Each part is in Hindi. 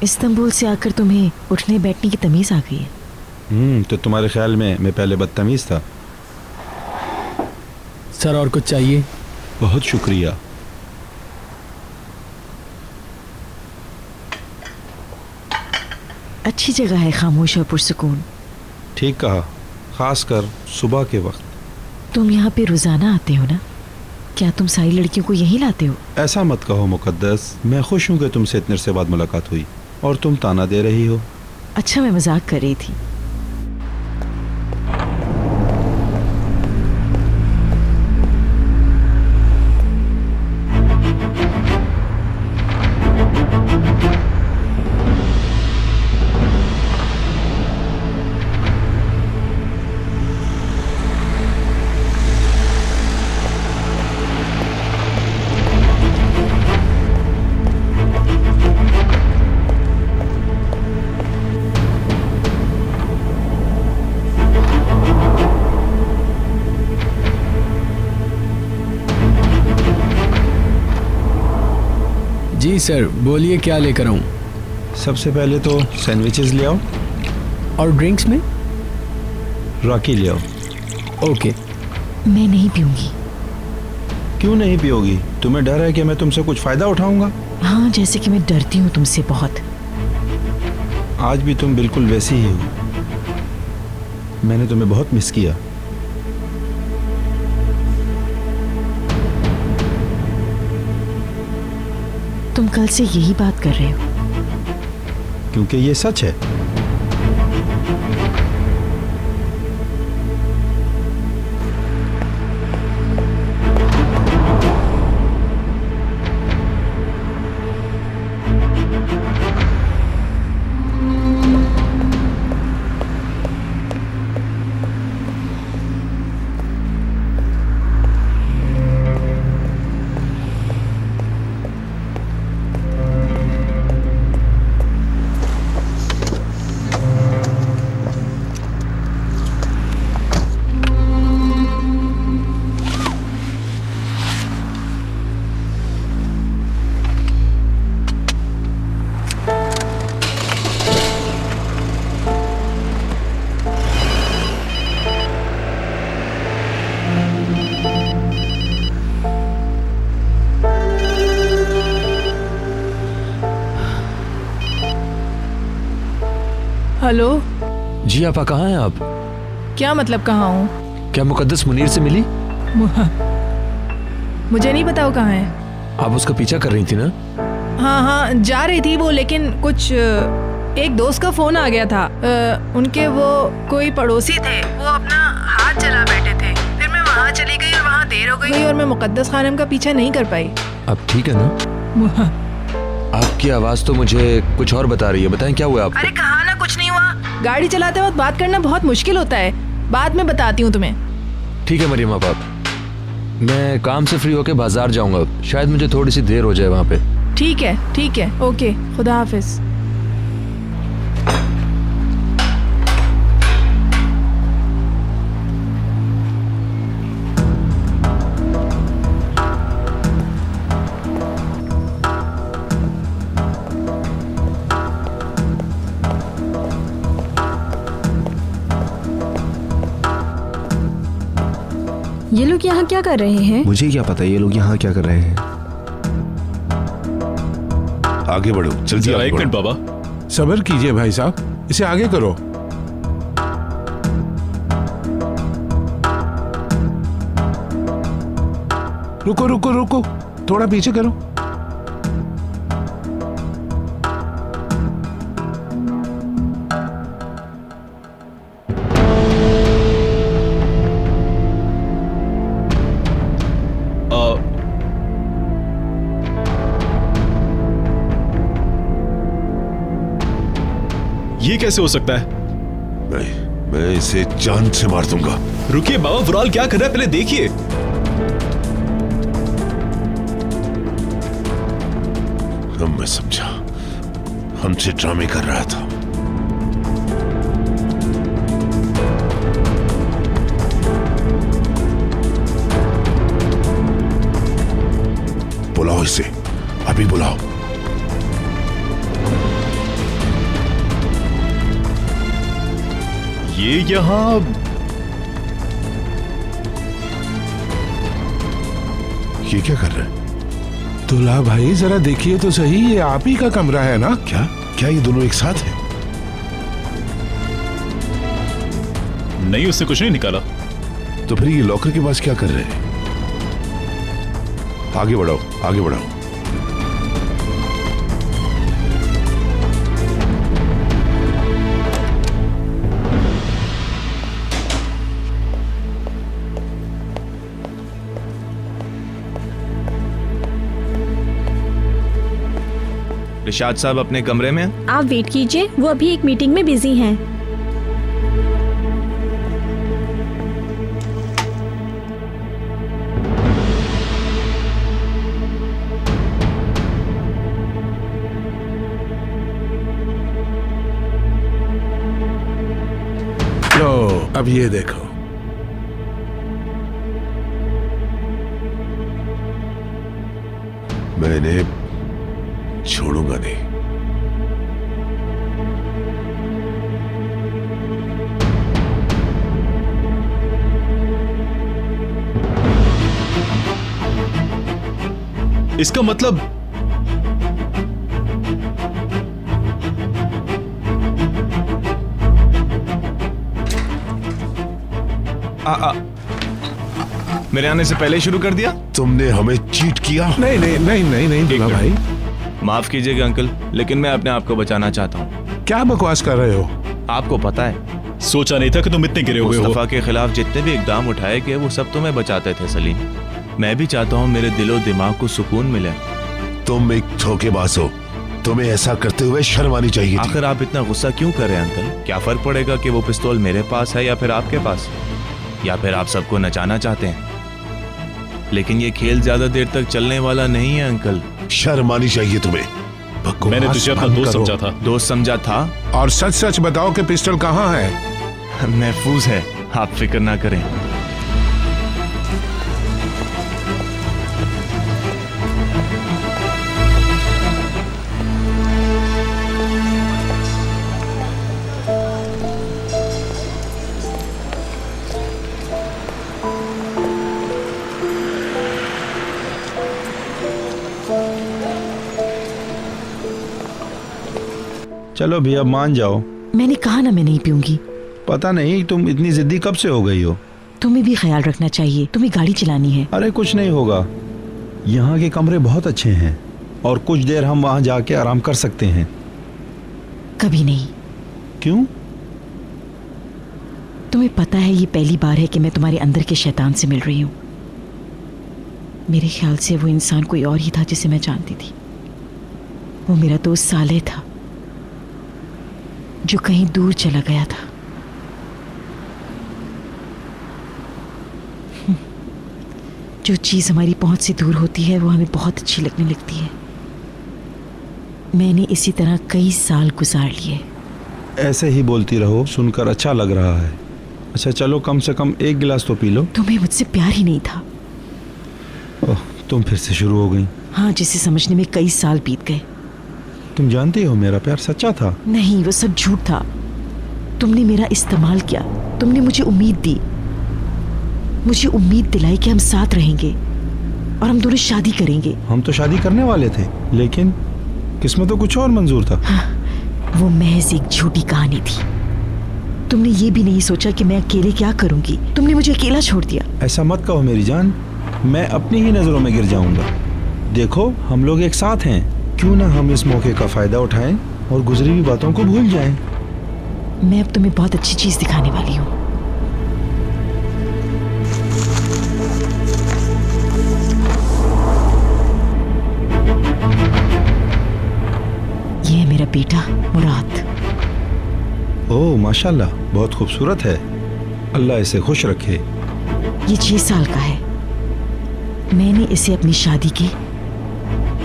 इस्तांबुल से आकर तुम्हें उठने बैठने की तमीज़ आ गई है। तो तुम्हारे ख्याल में मैं पहले बदतमीज़ था? सर और कुछ चाहिए? बहुत शुक्रिया। अच्छी जगह है, खामोश और पुरसुकून। ठीक कहा, खासकर सुबह के वक्त। तुम यहाँ पे रोज़ाना आते हो ना? क्या तुम सारी लड़कियों को यहीं लाते हो? ऐसा मत कहो मुकद्दस, मैं खुश हूँ कि तुमसे इतने अरसे बाद मुलाकात हुई और तुम ताना दे रही हो। अच्छा, मैं मजाक कर रही थी। जी सर, बोलिए क्या लेकर आऊँ? सबसे पहले तो सैंडविचेस ले आओ। और ड्रिंक्स में? रॉकी ले आओ। ओके। मैं नहीं पीऊंगी। क्यों नहीं पियोगी? तुम्हें डर है कि मैं तुमसे कुछ फ़ायदा उठाऊंगा? हाँ, जैसे कि मैं डरती हूँ तुमसे बहुत। आज भी तुम बिल्कुल वैसी ही हो। मैंने तुम्हें बहुत मिस किया। तुम कल से यही बात कर रहे हो? क्योंकि ये सच है। हेलो जी आपा, कहाँ हैं आप? क्या मतलब कहाँ हूँ? क्या मुकद्दस मुनीर से मिली? मुझे नहीं पता वो कहाँ है। आप उसका पीछा कर रही थी ना? हाँ हाँ, जा रही थी वो, लेकिन कुछ एक दोस्त का फोन आ गया था। उनके वो कोई पड़ोसी थे, वो अपना हाथ चला बैठे थे। फिर मैं वहाँ चली गई और वहाँ देर हो गई और मैं मुकद्दस खानम का पीछा नहीं कर पाई। अब ठीक है ना? आपकी आवाज तो मुझे कुछ और बता रही है। बताएं क्या हुआ आपको? अरे कहा ना, कुछ नहीं हुआ। गाड़ी चलाते वक्त बात करना बहुत मुश्किल होता है। बाद में बताती हूँ तुम्हें। ठीक है मरियम आप, मैं काम से फ्री होके बाजार जाऊंगा। शायद मुझे थोड़ी सी देर हो जाए वहाँ पे। ठीक है, ओके, खुदा हाफिज। ये लोग यहाँ क्या कर रहे हैं? मुझे क्या पता ये लोग यहाँ क्या कर रहे हैं। आगे बढ़ो, जल्दी आगे बढ़ो। बाबा सब्र कीजिए भाई साहब, इसे आगे करो। रुको रुको रुको, थोड़ा पीछे करो। ये कैसे हो सकता है? मैं इसे जान से मार दूंगा। रुकिए बाबा, वुराल क्या कर रहा है, पहले देखिए। मैं समझा, हमसे ड्रामे कर रहा था। बुलाओ इसे, अभी बुलाओ। ये यहाँ ये क्या कर रहे हैं? दुल्हा भाई जरा देखिए तो सही, ये आप ही का कमरा है ना? क्या क्या ये दोनों एक साथ हैं? नहीं, उससे कुछ नहीं निकाला। तो फिर ये लॉकर के पास क्या कर रहे हैं? आगे बढ़ाओ, आगे बढ़ाओ। रिशाद साहब अपने कमरे में हैं? आप वेट कीजिए, वो अभी एक मीटिंग में बिजी हैं। लो अब ये देखो, मैं इन्हें छोड़ूंगा नहीं। इसका मतलब मेरे आने से पहले ही शुरू कर दिया? तुमने हमें चीट किया। नहीं नहीं नहीं नहीं नहीं दुल्हा भाई, माफ कीजिएगा अंकल, लेकिन मैं अपने आप को बचाना चाहता हूँ। क्या बकवास कर रहे हो? आपको पता है, सोचा नहीं था कि तुम इतने गिरे हुए हो। मुस्तफा के खिलाफ जितने भी इकदाम उठाए गए वो सब तुम्हें बचाते थे सलीम। मैं भी चाहता हूँ मेरे दिलो दिमाग को सुकून मिले। तुम एक धोखेबाज हो, तुम्हें ऐसा करते हुए शर्म आनी चाहिए थी। आखिर आप इतना गुस्सा क्यों कर रहे हैं अंकल? क्या फर्क पड़ेगा कि वो पिस्तौल मेरे पास है या फिर आपके पास, या फिर आप सबको नचाना चाहते हैं? लेकिन ये खेल ज्यादा देर तक चलने वाला नहीं है अंकल। शर्म आनी चाहिए तुम्हें। मैंने तुझे अपना दोस्त समझा था। दोस्त समझा था? और सच सच बताओ कि पिस्टल कहाँ है? महफूज है, आप फिक्र ना करें। चलो भी अब मान जाओ। मैंने कहा ना मैं नहीं पीऊंगी। पता नहीं तुम इतनी जिद्दी कब से हो गई हो। तुम्हें भी ख्याल रखना चाहिए, तुम्हें गाड़ी चलानी है। अरे कुछ नहीं होगा, यहाँ के कमरे बहुत अच्छे हैं और कुछ देर हम वहाँ जाके आराम कर सकते हैं। कभी नहीं। क्यों? तुम्हें पता है ये पहली बार है कि मैं तुम्हारे अंदर के शैतान से मिल रही हूँ। मेरे ख्याल से वो इंसान कोई और ही था जिसे मैं जानती थी। वो मेरा दोस्त सालेह था जो कहीं दूर चला गया था। जो चीज हमारी पहुंच से दूर होती है वो हमें बहुत अच्छी लगने लगती है। मैंने इसी तरह कई साल गुजार लिए। ऐसे ही बोलती रहो, सुनकर अच्छा लग रहा है। अच्छा चलो कम से कम एक गिलास तो पी लो। तुम्हें मुझसे प्यार ही नहीं था। ओह, तुम फिर से शुरू हो गई। हाँ, जिसे समझने में कई साल बीत गए। तुम जानती हो मेरा प्यार सच्चा था। नहीं, वो सब झूठ था। तुमने मेरा इस्तेमाल किया। तुमने मुझे उम्मीद दी, मुझे उम्मीद दिलाई कि हम साथ रहेंगे और हम दोनों शादी करेंगे। हम तो शादी करने वाले थे, लेकिन किस्मत तो कुछ और मंजूर था। हाँ, वो महज एक झूठी कहानी थी। तुमने ये भी नहीं सोचा कि मैं अकेले क्या करूंगी। तुमने मुझे अकेला छोड़ दिया। ऐसा मत कहो मेरी जान, मैं अपनी ही नजरों में गिर जाऊंगा। देखो हम लोग एक साथ हैं, क्यों ना हम इस मौके का फायदा उठाएं और गुजरी हुई बातों को भूल जाएं। मैं अब तुम्हें बहुत अच्छी चीज दिखाने वाली हूँ। ये है मेरा बेटा मुराद। ओह माशाल्लाह, बहुत खूबसूरत है। अल्लाह इसे खुश रखे। ये 6 साल का है। मैंने इसे अपनी शादी के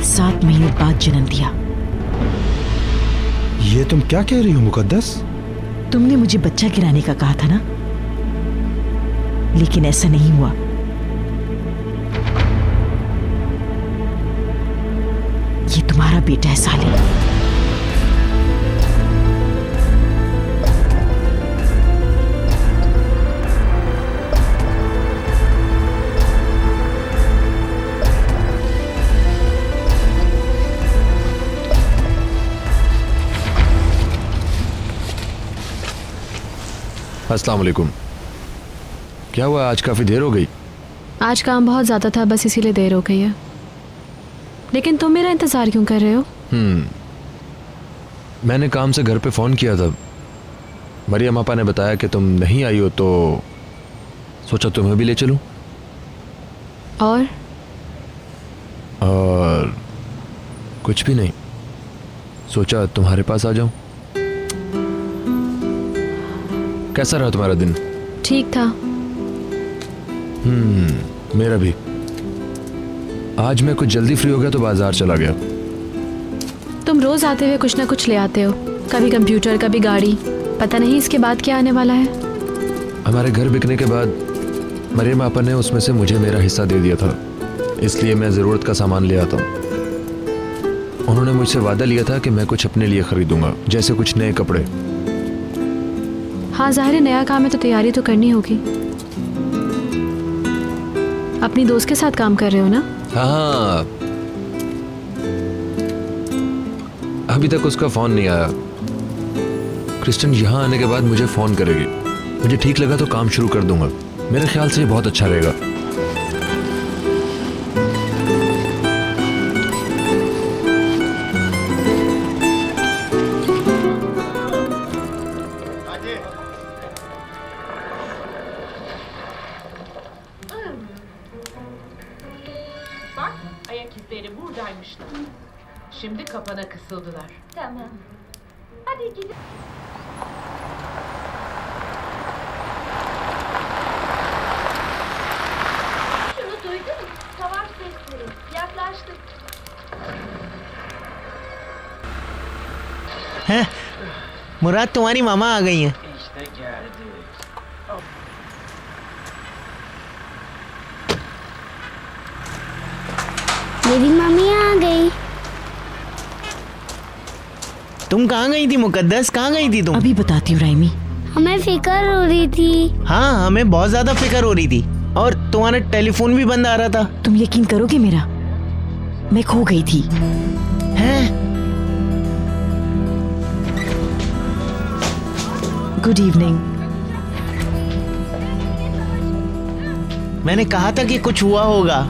7 महीने बाद जन्म दिया। ये तुम क्या कह रही हो मुकद्दस? तुमने मुझे बच्चा गिराने का कहा था ना, लेकिन ऐसा नहीं हुआ। ये तुम्हारा बेटा है साले। अस्सलाम वालेकुम। क्या हुआ, आज काफ़ी देर हो गई? आज काम बहुत ज़्यादा था, बस इसीलिए देर हो गई है। लेकिन तुम मेरा इंतज़ार क्यों कर रहे हो? मैंने काम से घर पे फ़ोन किया था। मरियम आपा ने बताया कि तुम नहीं आई हो, तो सोचा तुम्हें भी ले चलूं। और कुछ भी नहीं, सोचा तुम्हारे पास आ जाऊं। कैसा रहा तुम्हारा दिन? ठीक था। मेरा भी। आज मैं कुछ जल्दी फ्री हो गया तो बाजार चला गया। तुम रोज आते हुए कुछ ना कुछ ले आते हो, कभी कंप्यूटर कभी गाड़ी, पता नहीं इसके बाद क्या आने वाला है। हमारे घर बिकने के बाद मरियम आपा ने उसमें से मुझे मेरा हिस्सा दे दिया था, इसलिए मैं ज़रूरत का सामान ले आता हूँ। उन्होंने मुझसे वादा लिया था कि मैं कुछ अपने लिए खरीदूंगा, जैसे कुछ नए कपड़े। हाँ, जाहिर है नया काम है तो तैयारी तो करनी होगी। अपनी दोस्त के साथ काम कर रहे हो ना? हाँ, अभी तक उसका फोन नहीं आया। क्रिस्टन यहाँ आने के बाद मुझे फोन करेगी। मुझे ठीक लगा तो काम शुरू कर दूंगा। मेरे ख्याल से ये बहुत अच्छा रहेगा। Ayak izleri buradaymışlar. Şimdi kapana kısıldılar. Tamam. Hadi gidin. Şunu duydun mu? Savaş sesleri. Yaklaştık. मुराद, तुम्हारी मामा आ गई हैं। İşte geldik. मेरी मम्मी आ गई। तुम कहाँ गई थी मुकद्दस, कहाँ गई थी तुम? अभी बताती हूँ राइमी। हमें फिक्र हो रही थी। हाँ, हमें बहुत ज्यादा फिक्र हो रही थी और तुम्हारा टेलीफोन भी बंद आ रहा था। तुम यकीन करोगे मेरा, मैं खो गई थी। हैं? Good evening. मैंने कहा था कि कुछ हुआ होगा।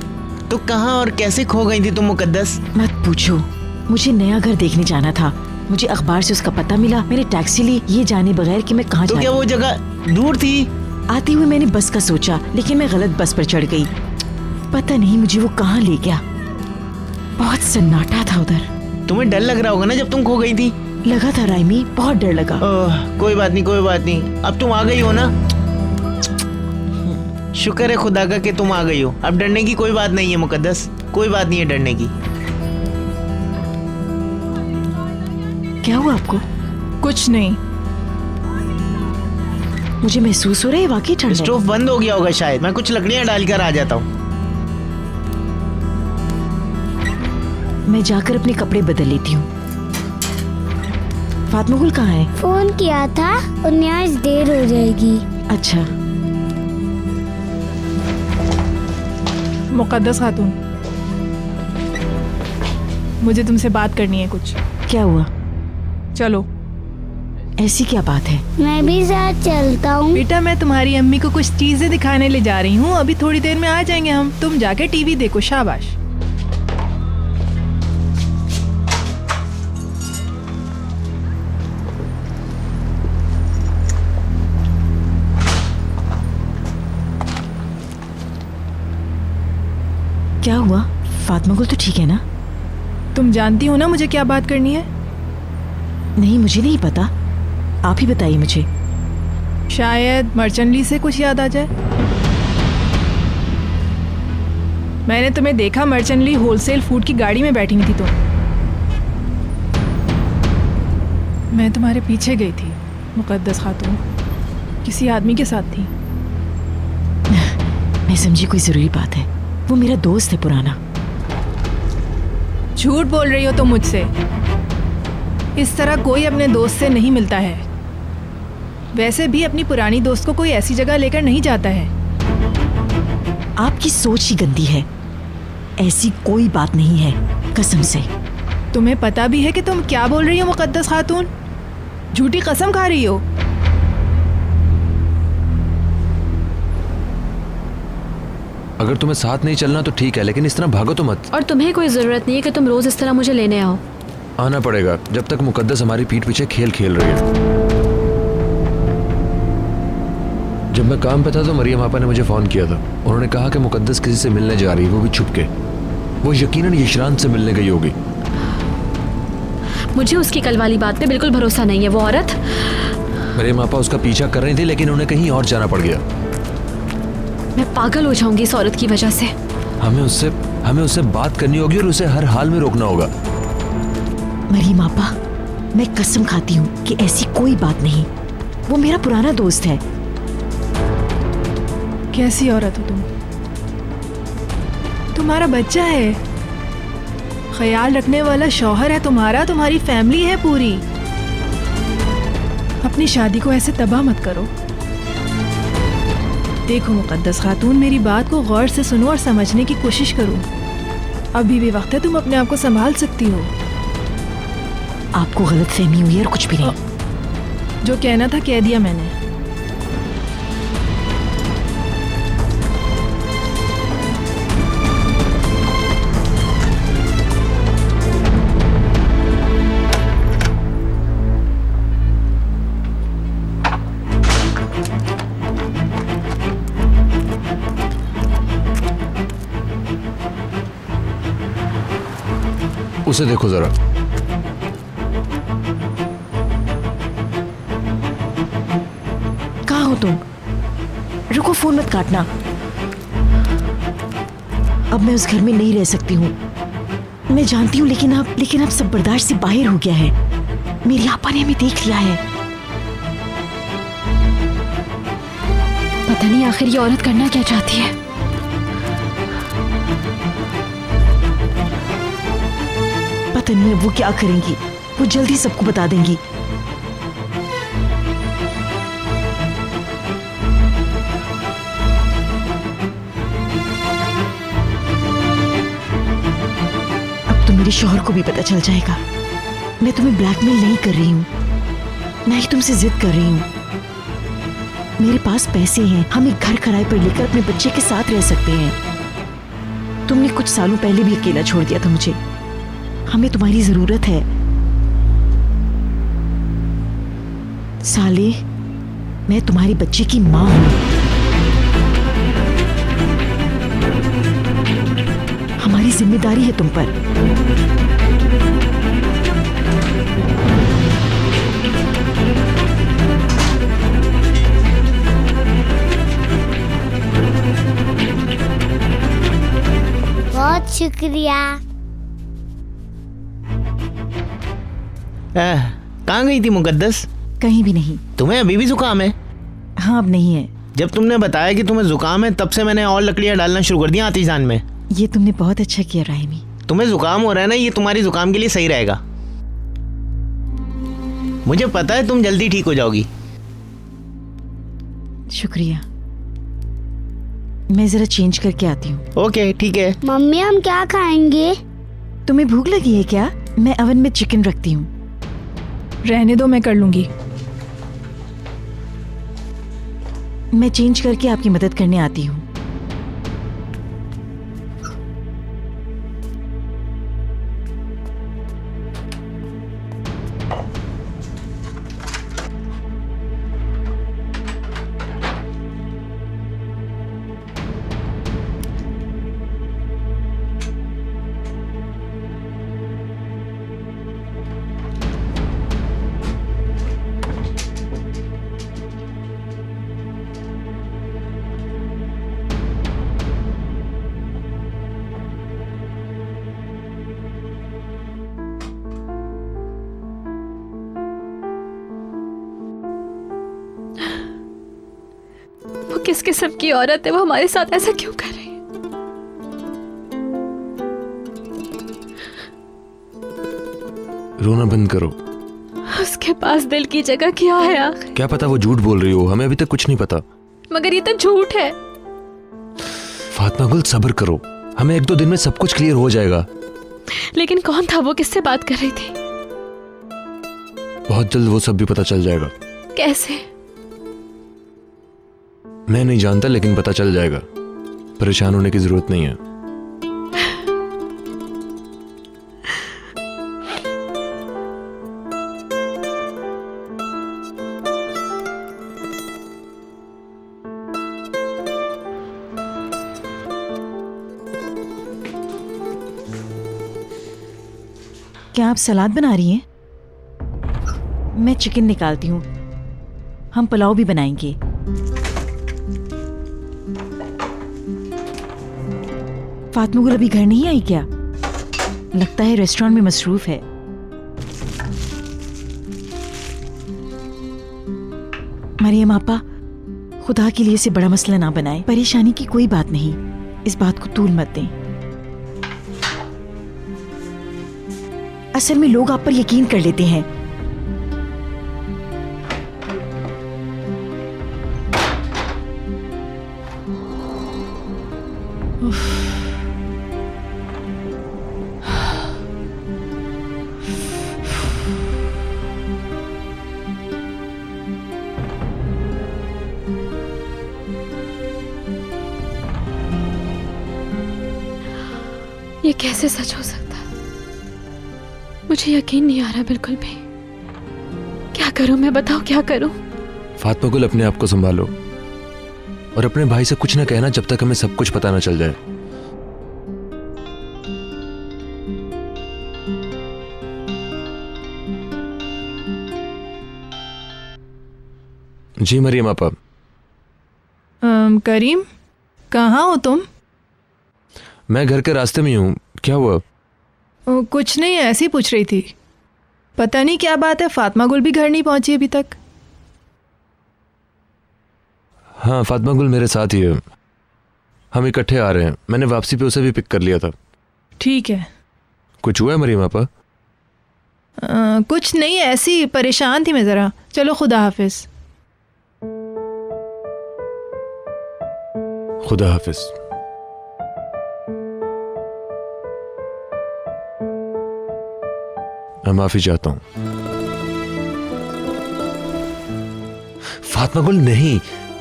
तो कहाँ और कैसे खो गई थी तुम मुकद्दस? मत पूछो, मुझे नया घर देखने जाना था। मुझे अखबार से उसका पता मिला। मैंने टैक्सी ली ये जाने बगैर कि मैं कहाँ तो क्या वो जगह दूर थी? आते हुए मैंने बस का सोचा, लेकिन मैं गलत बस पर चढ़ गई। पता नहीं मुझे वो कहाँ ले गया। बहुत सन्नाटा था उधर। तुम्हें डर लग रहा होगा ना जब तुम खो गई थी? लगा था राइमी, बहुत डर लगा। कोई बात नहीं, कोई बात नहीं। अब तुम आ गई हो ना, शुक्र है खुदा का कि तुम आ गई हो। अब डरने की कोई बात नहीं है मुकद्दस, कोई बात नहीं है डरने की। क्या हुआ आपको? कुछ नहीं। मुझे महसूस हो रहा है वाकई ठंड है। स्टोव बंद हो गया होगा शायद। मैं कुछ लकड़ियां डालकर आ जाता हूँ। मैं जाकर अपने कपड़े बदल लेती हूँ। फातिमा गुल कहाँ है? फोन किया था, उन्हें आज देर हो जाएगी। अच्छा। मुकद्दस खातून, मुझे तुमसे बात करनी है कुछ। क्या हुआ? चलो। ऐसी क्या बात है? मैं भी साथ चलता हूँ। बेटा, मैं तुम्हारी अम्मी को कुछ चीजें दिखाने ले जा रही हूँ। अभी थोड़ी देर में आ जाएंगे हम। तुम जाके टीवी देखो। शाबाश। क्या हुआ? फातिमा गुल तो ठीक है ना? तुम जानती हो ना मुझे क्या बात करनी है? नहीं, मुझे नहीं पता, आप ही बताइए मुझे। शायद मर्चेंटली से कुछ याद आ जाए। मैंने तुम्हें देखा मर्चेंटली होलसेल फूड की गाड़ी में बैठी हुई थी। तुम, मैं तुम्हारे पीछे गई थी मुकद्दस खातून, किसी आदमी के साथ थी। मैं समझी कोई जरूरी बात है। वो मेरा दोस्त है पुराना। झूठ बोल रही हो तुम मुझसे। इस तरह कोई अपने दोस्त से नहीं मिलता है। वैसे भी अपनी पुरानी दोस्त को कोई ऐसी जगह लेकर नहीं जाता है। आपकी सोच ही गंदी है। ऐसी कोई बात नहीं है, कसम से। तुम्हें पता भी है कि तुम क्या बोल रही हो मुकद्दस खातून? झूठी कसम खा रही हो। अगर तुम्हें साथ नहीं चलना तो ठीक है, लेकिन इस तरह भागो तो मत। और तुम्हें कोई जरूरत नहीं है कि तुम रोज इस तरह मुझे लेने आओ। आना पड़ेगा जब तक मुकद्दस हमारी पीठ पीछे खेल खेल रही है। जब मैं काम पे था तो मरियम आपा ने मुझे फोन किया था। उन्होंने कहा कि मुकद्दस किसी से मिलने जा रही है, वो भी छुप के। वो यकीनन यशरान से मिलने गई होगी। मुझे उसकी कल वाली बात पे बिल्कुल भरोसा नहीं है। वो औरत, मरियम आपा उसका पीछा कर रही थी, लेकिन उन्हें कहीं और जाना पड़ गया। मैं पागल हो जाऊंगी इस औरत की वजह से। हमें उससे बात करनी होगी और उसे हर हाल में रोकना होगा। मरीम आपा, मैं कसम खाती हूँ कि ऐसी कोई बात नहीं। वो मेरा पुराना दोस्त है। कैसी औरत हो तुम? तुम्हारा बच्चा है, ख्याल रखने वाला शौहर है तुम्हारा, तुम्हारी फैमिली है पूरी। अपनी शादी को ऐसे तबाह मत करो। देखो मुकद्दस खातून, मेरी बात को गौर से सुनो और समझने की कोशिश करो। अभी भी वक्त है, तुम अपने आप को संभाल सकती हो। आपको गलतफहमी हुई है और कुछ भी नहीं। जो कहना था कह दिया मैंने। उसे देखो जरा। कहाँ हो तुम? रुको, फोन मत काटना। अब मैं उस घर में नहीं रह सकती हूँ। मैं जानती हूँ, लेकिन अब सब बर्दाश्त से बाहर हो गया है। मेरी आपा ने हमें देख लिया है। पता नहीं आखिर ये औरत करना क्या चाहती है। पता नहीं अब वो क्या करेंगी। वो जल्दी सबको बता देंगी। अब तो मेरे शौहर को भी पता चल जाएगा। मैं तुम्हें ब्लैकमेल नहीं कर रही हूँ, ना ही तुमसे जिद कर रही हूँ। मेरे पास पैसे हैं, हम एक घर किराए पर लेकर अपने बच्चे के साथ रह सकते हैं। तुमने कुछ सालों पहले भी अकेला छोड़ दिया था मुझे। हमें तुम्हारी जरूरत है। साले, मैं तुम्हारे बच्चे की माँ हूं। हमारी जिम्मेदारी है तुम पर। बहुत शुक्रिया। कहाँ गई थी मुकद्दस? कहीं भी नहीं। तुम्हें अभी भी जुकाम है? हाँ, अब नहीं है। जब तुमने बताया कि तुम्हें जुकाम है तब से मैंने और लकड़ियां डालना शुरू कर दिया आतिशान में। ये तुमने बहुत अच्छा किया राहिमी। तुम्हें जुकाम हो रहा है ना, ये तुम्हारी जुकाम के लिए सही रहेगा। मुझे पता है तुम जल्दी ठीक हो जाओगी। शुक्रिया। मैं जरा चेंज करके आती हूँ। ओके, ठीक है। मम्मी, हम क्या खाएंगे? तुम्हें भूख लगी है क्या? मैं अवन में चिकन रखती हूँ। रहने दो, मैं कर लूंगी। मैं चेंज करके आपकी मदद करने आती हूँ। किस किस्म की औरत है वो? हमारे साथ ऐसा क्यों कर रही है? रोना बंद करो। उसके पास दिल की जगह क्या है आखिर? क्या पता वो झूठ बोल रही हो, हमें अभी तक कुछ नहीं पता। मगर ये तो झूठ है। फातिमा गुल, सब्र करो, हमें 1-2 दिन में सब कुछ क्लियर हो जाएगा। लेकिन कौन था वो? किससे बात कर रही थी? बहुत जल्द वो सब भी पता चल जाएगा। कैसे? मैं नहीं जानता, लेकिन पता चल जाएगा। परेशान होने की जरूरत नहीं है। क्या आप सलाद बना रही हैं? मैं चिकन निकालती हूँ, हम पुलाव भी बनाएंगे। फातिमा गुल अभी घर नहीं आई क्या? लगता है रेस्टोरेंट में मसरूफ है। मरियम आपा, खुदा के लिए इसे बड़ा मसला ना बनाए। परेशानी की कोई बात नहीं, इस बात को तूल मत दें। असल में लोग आप पर यकीन कर लेते हैं। ये कैसे सच हो सकता? मुझे यकीन नहीं आ रहा बिल्कुल भी। क्या करूं मैं, बताओ क्या करूं? फातिमा गुल, अपने आप को संभालो और अपने भाई से कुछ ना कहना जब तक हमें सब कुछ पता ना चल जाए। जी मरियम आपा। करीम, कहाँ हो तुम? मैं घर के रास्ते में हूँ। क्या हुआ? कुछ नहीं, ऐसे ही पूछ रही थी। पता नहीं क्या बात है, फातिमा गुल भी घर नहीं पहुंची अभी तक। हाँ, फातिमा गुल मेरे साथ ही है, हम इकट्ठे आ रहे हैं। मैंने वापसी पे उसे भी पिक कर लिया था। ठीक है। कुछ हुआ है मरियम आपा? कुछ नहीं, ऐसी परेशान थी मैं ज़रा। चलो खुदा हाफिज। खुदा हाफिज। मैं माफी चाहता हूं। फातिमा गुल नहीं,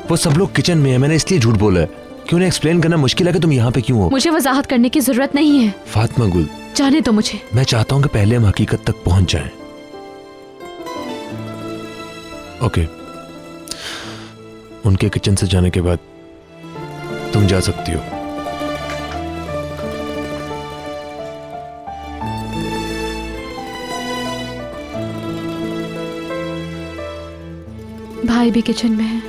वो सब लोग किचन में है, मैंने इसलिए झूठ बोला है कि उन्हें एक्सप्लेन करना मुश्किल है कि तुम यहाँ पे क्यों हो। मुझे वजाहत करने की जरूरत नहीं है। फातिमा गुल, जाने दो मुझे। मैं चाहता हूं कि पहले हम हकीकत तक पहुंच जाएं। ओके, उनके किचन से जाने के बाद तुम जा सकती हो। भाई भी किचन में है।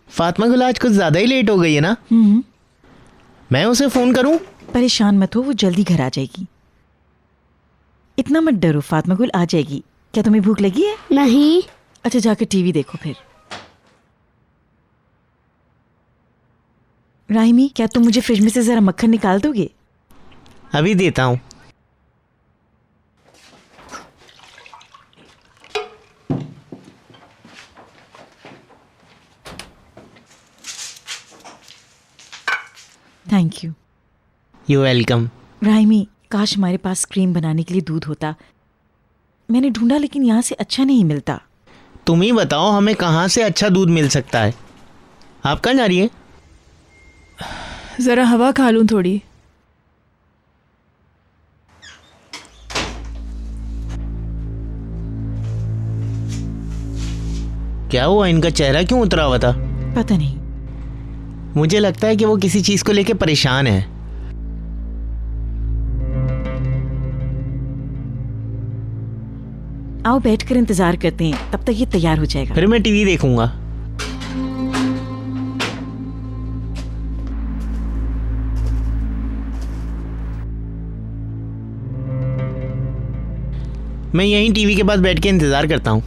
फातिमा गुल आज कुछ ज्यादा ही लेट हो गई है ना? मैं उसे फोन करूं? परेशान मत हो, वो जल्दी घर आ जाएगी। इतना मत डरो, फातिमा गुल आ जाएगी। क्या तुम्हें भूख लगी है? नहीं। अच्छा, जाकर टीवी देखो फिर। राहिमी, क्या तुम मुझे फ्रिज में से जरा मक्खन निकाल दोगे? अभी देता हूं। Thank you. You welcome. राहिमी, काश हमारे पास क्रीम बनाने के लिए दूध होता। मैंने ढूंढा लेकिन यहाँ से अच्छा नहीं मिलता। तुम ही बताओ हमें कहाँ से अच्छा दूध मिल सकता है। आप कहाँ जा रही है? ज़रा हवा खा लूँ थोड़ी। क्या हुआ, इनका चेहरा क्यों उतरा हुआ था? पता नहीं। मुझे लगता है कि वो किसी चीज को लेके परेशान है। आओ बैठकर इंतजार करते हैं, तब तक ये तैयार हो जाएगा। फिर मैं टीवी देखूंगा। मैं यहीं टीवी के पास बैठ के इंतजार करता हूँ।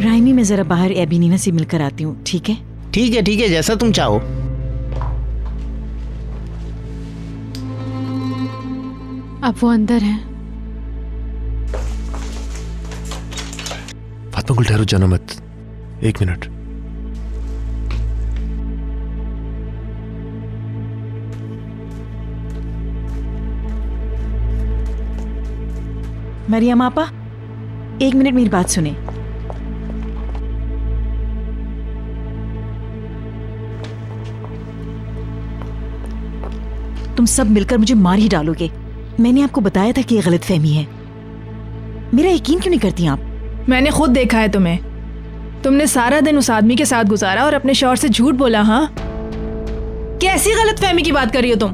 राहिमी, मैं जरा बाहर एबिनीना से मिलकर आती हूँ, ठीक है? ठीक है, जैसा तुम चाहो। अब वो अंदर है। फातिमा गुल, ठहरो, जाना मत। 1 मिनट। मरियम आपा, 1 मिनट मेरी बात सुने। तुम सब मिलकर मुझे मार ही डालोगे। मैंने आपको बताया था कि ये गलतफहमी है। मेरा यकीन क्यों नहीं करती आप? मैंने खुद देखा है तुम्हें। तुमने सारा दिन उस आदमी के साथ गुजारा और अपने शौहर से झूठ बोला। हाँ, कैसी गलतफहमी की बात कर रही हो तुम?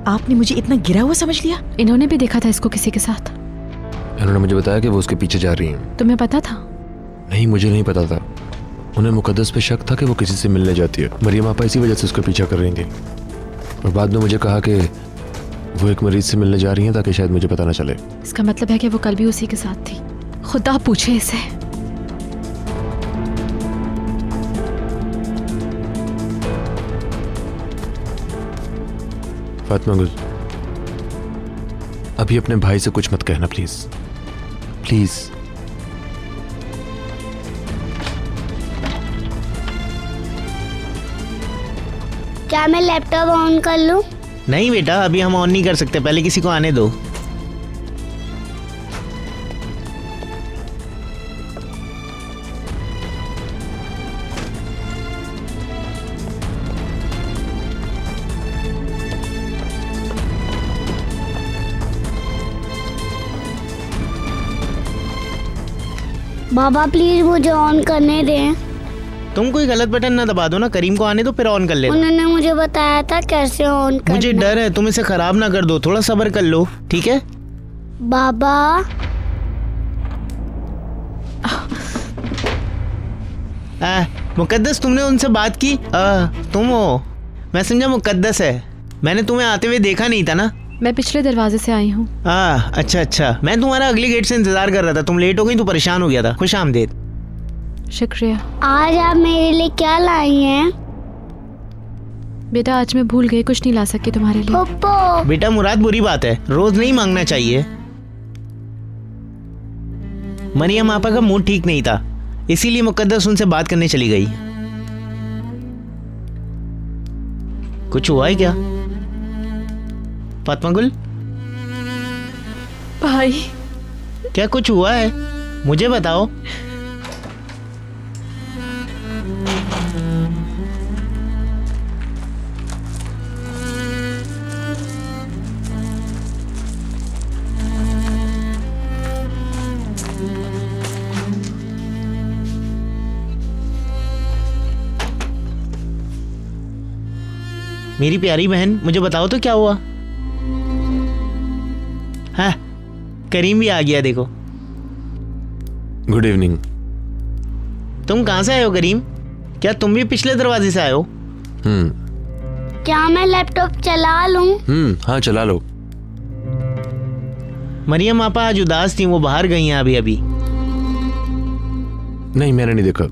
आपने मुझे इतना गिरा हुआ समझ लिया? इन्होंने भी देखा था इसको किसी के साथ। इन्होंने मुझे बताया कि वो उसके पीछे जा रही हैं। तुम्हें पता था? नहीं, मुझे नहीं पता था। उन्हें मुकद्दस पे शक था कि वो किसी से मिलने जाती है। मरियम आपा इसी वजह से उसका पीछा कर रही थी और बाद में मुझे कहा कि वो एक मरीज से मिलने जा रही हैं ताकि शायद मुझे पता ना चले। इसका मतलब है कि वो कल भी उसी के साथ थी। खुदा पूछे इसे। फातिमा गुल, अभी अपने भाई से कुछ मत कहना प्लीज, प्लीज। क्या मैं लैपटॉप ऑन कर लूं? नहीं बेटा, अभी हम ऑन नहीं कर सकते, पहले किसी को आने दो। बाबा प्लीज मुझे ऑन करने दें। तुम कोई गलत बटन ना दबा दो ना, करीम को आने दो फिर ऑन कर लेना। उन्होंने मुझे बताया था कैसे ऑन करना। मुझे डर है, तुम इसे खराब ना कर दो, थोड़ा सब्र कर लो, ठीक है? बाबा मुकद्दस, तुमने उनसे बात की? तुम हो? मैं समझा मुकद्दस है। मैंने तुम्हें आते हुए देखा नहीं था ना। मैं पिछले दरवाजे से आई हूँ। अच्छा अच्छा, मैं तुम्हारा अगले गेट से इंतजार कर रहा था। तुम लेट हो गई तो परेशान हो गया था। खुश आमदीद। शुक्रिया। आज आप मेरे लिए क्या लाई हैं? बेटा आज मैं भूल गई, कुछ नहीं ला सकी तुम्हारे लिए। पप्पो। बेटा मुराद, बुरी बात है, रोज नहीं मांगना चाहिए। मरियम आपा का मूड ठीक नहीं था, इसीलिए मुकद्दस उनसे बात करने चली गई। कुछ हुआ है क्या फातिमा गुल? भाई क्या कुछ हुआ है? मुझे बताओ। मेरी प्यारी बहन, मुझे बताओ तो क्या हुआ? हाँ, करीम भी आ गया देखो। Good evening. तुम कहाँ से आए हो करीम? क्या तुम भी पिछले दरवाजे से आए हो? क्या मैं लैपटॉप चला लूं? हाँ चला लो। मरियम आपा आज उदास थी, वो बाहर गई हैं अभी अभी। नहीं, मैंने नहीं देखा।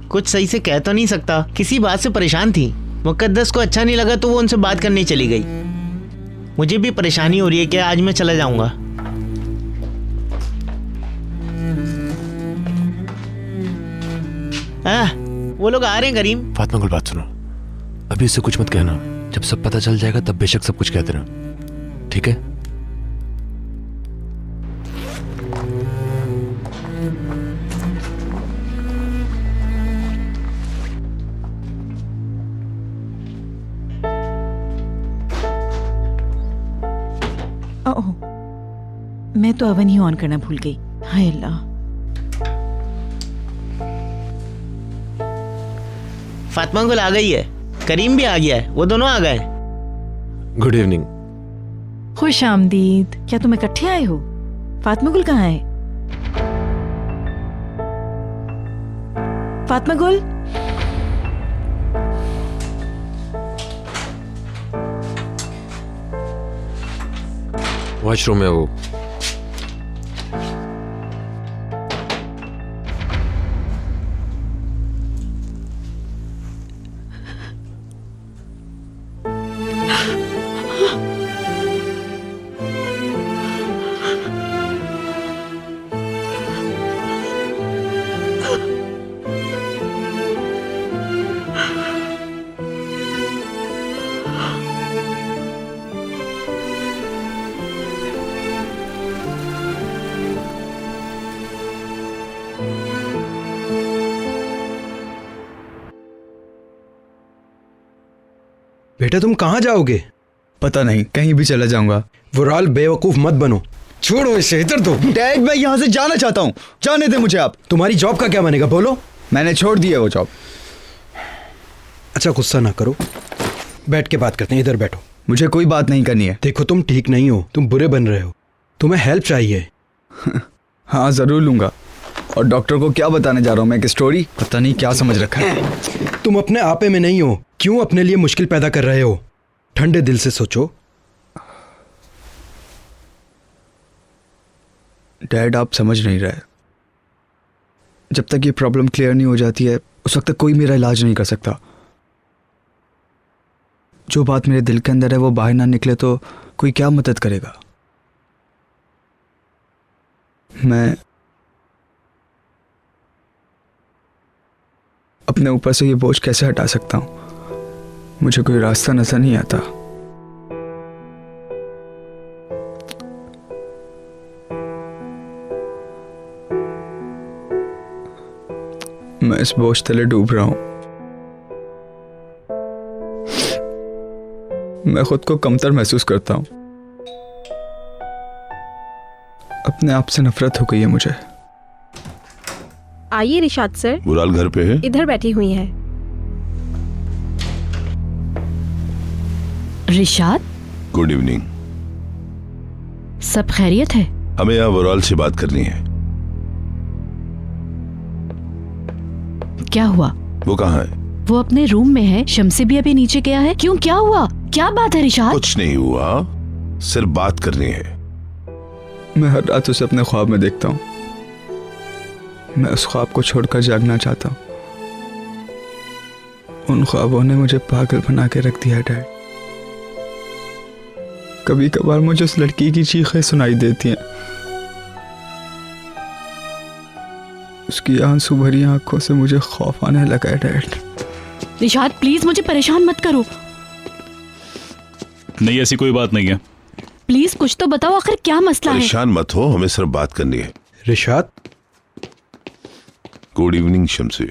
कुछ सही से कह तो नहीं सकता, किसी बात से परेशान थी। मुकद्दस को अच्छा नहीं लगा तो वो उनसे बात करने चली गई। मुझे भी परेशानी हो रही है कि आज मैं चला जाऊंगा। वो लोग आ रहे हैं करीम। फातिमा गुल, बात सुनो, अभी इससे कुछ मत कहना। जब सब पता चल जाएगा तब बेशक सब कुछ कह देना, ठीक है? ओह, मैं तो अवन ही ऑन करना भूल गई। हाय अल्लाह। फातिमा गुल आ गई है, करीम भी आ गया है, वो दोनों आ गए। Good evening. खुश आमदीद। क्या तुम इकट्ठे आए हो? फातिमा गुल कहाँ है? फातिमा गुल, वॉशरूम में वो। बेटा तुम कहाँ जाओगे? पता नहीं, कहीं भी चला जाऊंगा। वुराल बेवकूफ मत बनो। छोड़ो इसे, इधर दो। डैड, मैं यहाँ से जाना चाहता हूँ, जाने दे मुझे आप। तुम्हारी जॉब का क्या बनेगा बोलो? मैंने छोड़ दिया वो जॉब। अच्छा गुस्सा ना करो, बैठ के बात करते हैं। इधर बैठो। मुझे कोई बात नहीं करनी है। देखो तुम ठीक नहीं हो, तुम बुरे बन रहे हो, तुम्हें हेल्प चाहिए। हाँ जरूर लूंगा। और डॉक्टर को क्या बताने जा रहा हूँ मैं? एक स्टोरी? पता नहीं क्या समझ रखा है। तुम अपने आपे में नहीं हो, क्यों अपने लिए मुश्किल पैदा कर रहे हो? ठंडे दिल से सोचो। डैड, आप समझ नहीं रहे। जब तक ये प्रॉब्लम क्लियर नहीं हो जाती है उस वक्त तक कोई मेरा इलाज नहीं कर सकता। जो बात मेरे दिल के अंदर है वो बाहर ना निकले तो कोई क्या मदद करेगा? मैं अपने ऊपर से ये बोझ कैसे हटा सकता हूँ? मुझे कोई रास्ता नजर नहीं आता। मैं इस बोझ तले डूब रहा हूं। मैं खुद को कमतर महसूस करता हूं। अपने आप से नफरत हो गई है मुझे। आइए रिशाद सर। बुराल घर पे है? इधर बैठी हुई है। Rishad, good evening. सब खैरियत है? हमें यहाँ बुराल से बात करनी है। क्या हुआ? वो कहाँ है? वो अपने रूम में है। शमसी भी अभी नीचे गया है। क्यों, क्या हुआ? क्या बात है रिशाद? कुछ नहीं हुआ, सिर्फ बात करनी है। मैं हर रात उसे अपने ख्वाब में देखता हूँ। मैं उस ख्वाब को छोड़कर जागना चाहता हूँ। उन ख्वाबों ने मुझे पागल बना के रख दिया डैड। कभी कभार मुझे उस लड़की की चीखें सुनाई देती हैं। उसकी आंसू भरी आंखों से मुझे खौफ आने लगा है डैड। रिशाद प्लीज मुझे परेशान मत करो। नहीं, ऐसी कोई बात नहीं है। प्लीज कुछ तो बताओ, आखिर क्या मसला है? परेशान मत हो, हमें सिर्फ बात करनी है। रिशाद, गुड इवनिंग शमसी।